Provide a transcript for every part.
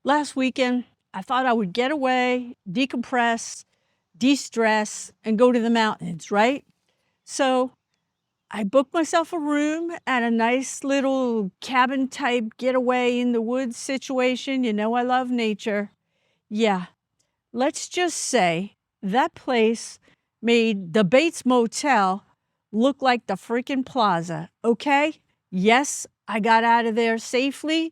Last weekend, I thought I would get away, decompress, de-stress, and go to the mountains, right? So I booked myself a room at a nice little cabin type getaway in the woods situation. You know, I love nature. Yeah, let's just say that place made the Bates Motel look like the freaking plaza, okay? Yes, I got out of there safely,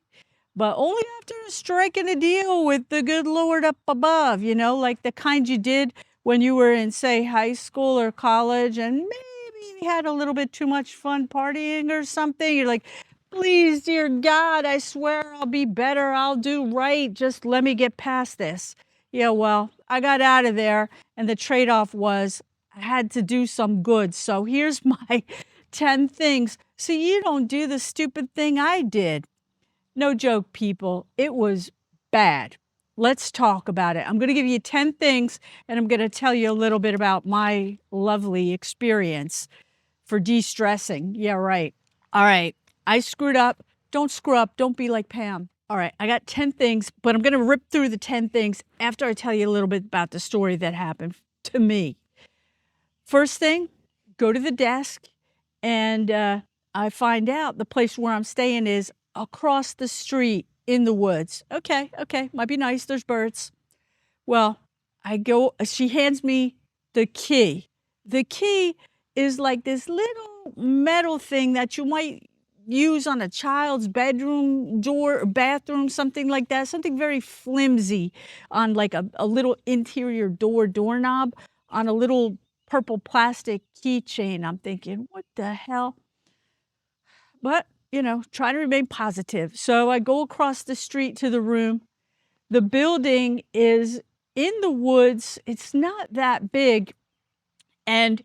but only after striking a deal with the good Lord up above, you know, like the kind you did when you were in, say, high school or college and maybe you had a little bit too much fun partying or something. You're like, please, dear God, I swear I'll be better. I'll do right. Just let me get past this. Yeah, well, I got out of there, and the trade-off was I had to do some good. So here's my 10 things so you don't do the stupid thing I did. No joke, people. It was bad. Let's talk about it. I'm going to give you 10 things, and I'm going to tell you a little bit about my lovely experience for de-stressing. Yeah, right. All right. I screwed up. Don't screw up. Don't be like Pam. All right. I got 10 things, but I'm going to rip through the 10 things after I tell you a little bit about the story that happened to me. First thing, go to the desk, and I find out the place where I'm staying is across the street in the woods. Okay, might be nice. There's birds. Well, I go, she hands me the key. The key is like this little metal thing that you might use on a child's bedroom door or bathroom, something like that, something very flimsy on like a little interior doorknob on a little purple plastic keychain. I'm thinking, what the hell? But, you know, trying to remain positive. So I go across the street to the room. The building is in the woods. It's not that big. And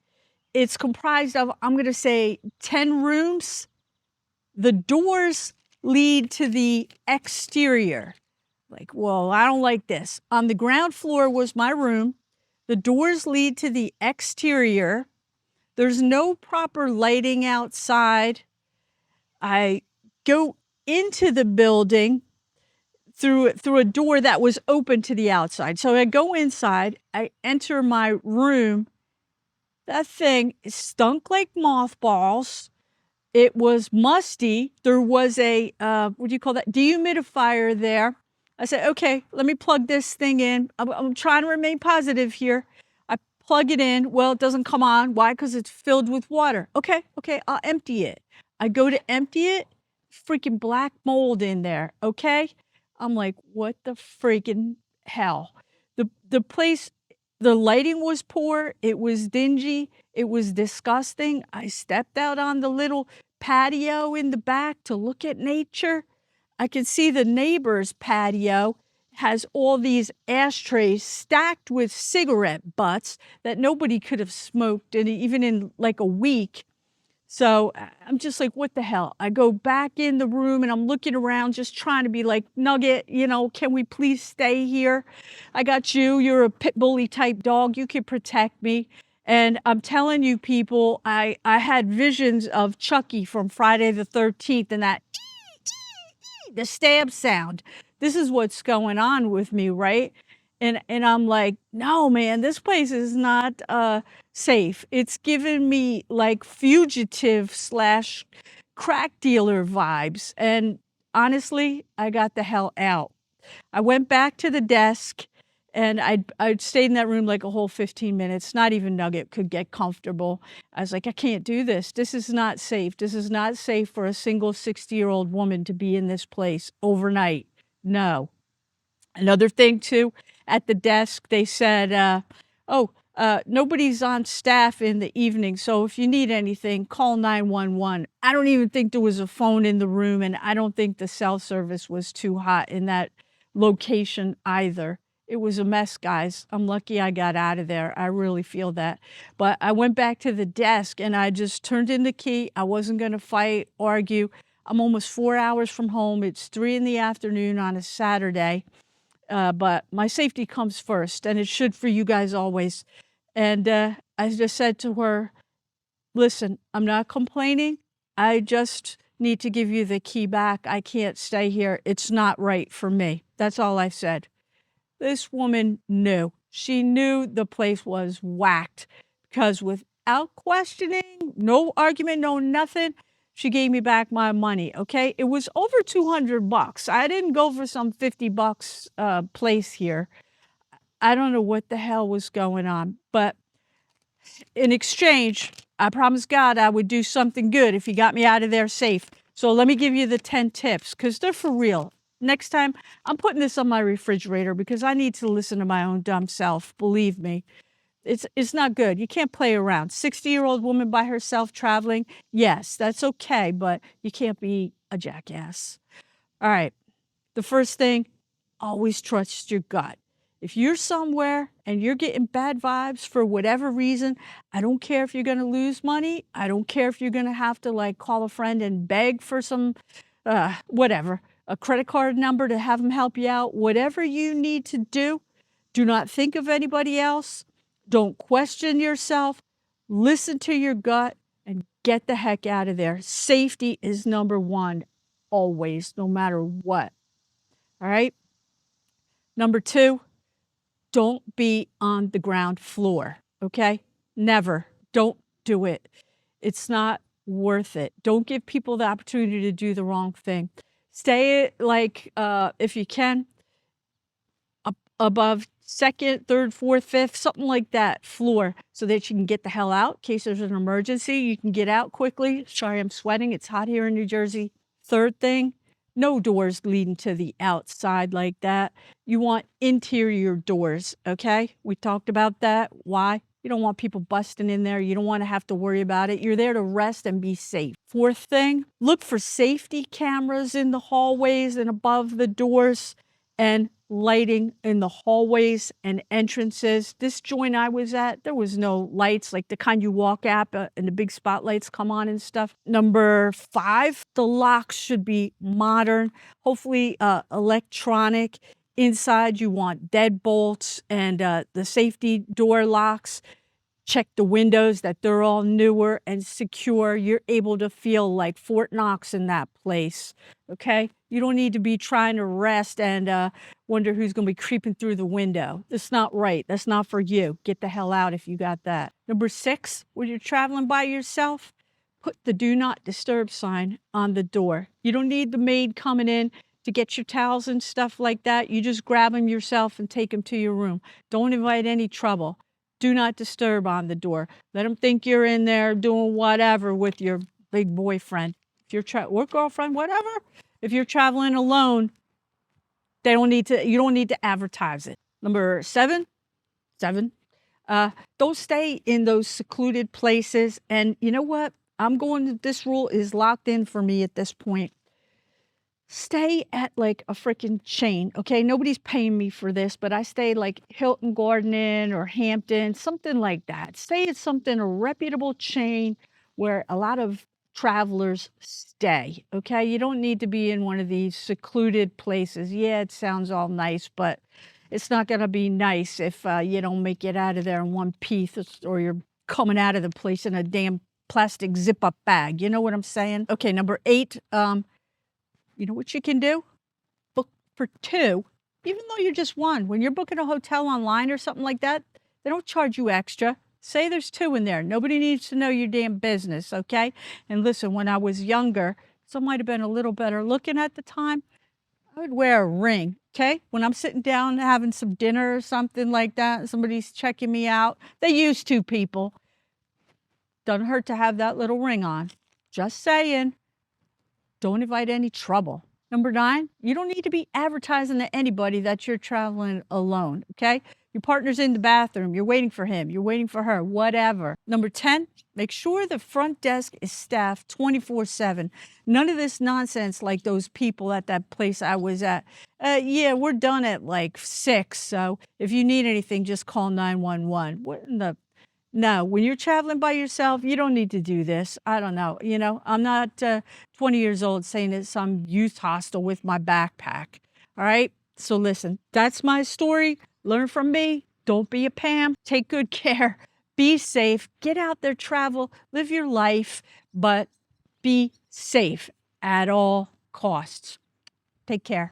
it's comprised of, I'm going to say, 10 rooms. The doors lead to the exterior. Like, well, I don't like this. On the ground floor was my room. The doors lead to the exterior. There's no proper lighting outside. I go into the building through a door that was open to the outside. So I go inside, I enter my room. That thing stunk like mothballs. It was musty. There was a, what do you call that, dehumidifier there. I said, okay, let me plug this thing in. I'm trying to remain positive here. I plug it in. Well, it doesn't come on. Why? Because it's filled with water. Okay, I'll empty it. I go to empty it, freaking black mold in there, okay? I'm like, what the freaking hell? The place, the lighting was poor, it was dingy, it was disgusting. I stepped out on the little patio in the back to look at nature. I could see the neighbor's patio has all these ashtrays stacked with cigarette butts that nobody could have smoked even in like a week. So I'm just like, what the hell? I go back in the room and I'm looking around, just trying to be like, Nugget, you know, can we please stay here? I got you. You're a pit bully type dog. You can protect me. And I'm telling you, people, I had visions of Chucky from Friday the 13th and that the stab sound. This is what's going on with me, right? And I'm like, no, man, this place is not safe. It's giving me like fugitive / crack dealer vibes. And honestly, I got the hell out. I went back to the desk and I'd stayed in that room like a whole 15 minutes. Not even Nugget could get comfortable. I was like, I can't do this. This is not safe. This is not safe for a single 60-year-old woman to be in this place overnight. No. Another thing too, at the desk, they said, nobody's on staff in the evening, so if you need anything, call 911. I don't even think there was a phone in the room, and I don't think the cell service was too hot in that location either. It was a mess, guys. I'm lucky I got out of there. I really feel that. But I went back to the desk, and I just turned in the key. I wasn't going to fight, argue. I'm almost 4 hours from home. It's 3 in the afternoon on a Saturday. But my safety comes first, and it should for you guys always. And I just said to her, listen, I'm not complaining. I just need to give you the key back. I can't stay here. It's not right for me. That's all I said. This woman knew. She knew the place was whacked because without questioning, no argument, no nothing, she gave me back my money, okay? It was over $200. I didn't go for some $50 place here. I don't know what the hell was going on, but in exchange, I promised God I would do something good if he got me out of there safe. So let me give you the 10 tips because they're for real. Next time, I'm putting this on my refrigerator because I need to listen to my own dumb self. Believe me, it's not good. You can't play around. 60-year-old woman by herself traveling, yes, that's okay, but you can't be a jackass. All right, the first thing, always trust your gut. If you're somewhere and you're getting bad vibes for whatever reason, I don't care if you're going to lose money. I don't care if you're going to have to like call a friend and beg for some, whatever, a credit card number to have them help you out. Whatever you need to do, do not think of anybody else. Don't question yourself. Listen to your gut and get the heck out of there. Safety is number one, always, no matter what. All right. Number two, don't be on the ground floor, okay? Never. Don't do it. It's not worth it. Don't give people the opportunity to do the wrong thing. Stay like, if you can, above second, third, fourth, fifth, something like that floor so that you can get the hell out in case there's an emergency. You can get out quickly. Sorry, I'm sweating. It's hot here in New Jersey. Third thing, no doors leading to the outside like that. You want interior doors, okay? We talked about that. Why? You don't want people busting in there. You don't want to have to worry about it. You're there to rest and be safe. Fourth thing, look for safety cameras in the hallways and above the doors and lighting in the hallways and entrances. This joint I was at, there was no lights like the kind you walk at and the big spotlights come on and stuff. Number 5, the locks should be modern, hopefully electronic. Inside you want deadbolts and the safety door locks. Check the windows that they're all newer and secure. You're able to feel like Fort Knox in that place, okay? You don't need to be trying to rest and wonder who's going to be creeping through the window. That's not right. That's not for you. Get the hell out if you got that. Number 6, when you're traveling by yourself, put the do not disturb sign on the door. You don't need the maid coming in to get your towels and stuff like that. You just grab them yourself and take them to your room. Don't invite any trouble. Do not disturb on the door. Let them think you're in there doing whatever with your big boyfriend. If you're or girlfriend, whatever. If you're traveling alone, you don't need to advertise it. Number 7, don't stay in those secluded places. And you know what? This rule is locked in for me at this point. Stay at like a freaking chain, okay? Nobody's paying me for this, but I stay like Hilton Garden Inn or Hampton, something like that. Stay at a reputable chain where a lot of travelers stay, okay? You don't need to be in one of these secluded places. Yeah, it sounds all nice, but it's not going to be nice if you don't make it out of there in one piece or you're coming out of the place in a damn plastic zip-up bag. You know what I'm saying? Okay, number 8, you know what you can do? Book for 2, even though you're just 1. When you're booking a hotel online or something like that, they don't charge you extra. Say there's 2 in there. Nobody needs to know your damn business, okay? And listen, when I was younger, so I might have been a little better looking at the time, I would wear a ring, okay? When I'm sitting down having some dinner or something like that, and somebody's checking me out, they use 2 people. Doesn't hurt to have that little ring on. Just saying. Don't invite any trouble. Number 9, you don't need to be advertising to anybody that you're traveling alone, okay? Your partner's in the bathroom, you're waiting for him, you're waiting for her, whatever. Number 10, make sure the front desk is staffed 24/7. None of this nonsense like those people at that place I was at. Yeah, we're done at like 6, so if you need anything, just call 911. What in the... No, when you're traveling by yourself, you don't need to do this. I don't know. You know, I'm not 20 years old saying it's some youth hostel with my backpack. All right. So listen, that's my story. Learn from me. Don't be a Pam. Take good care. Be safe. Get out there, travel, live your life, but be safe. at all costs. Take care.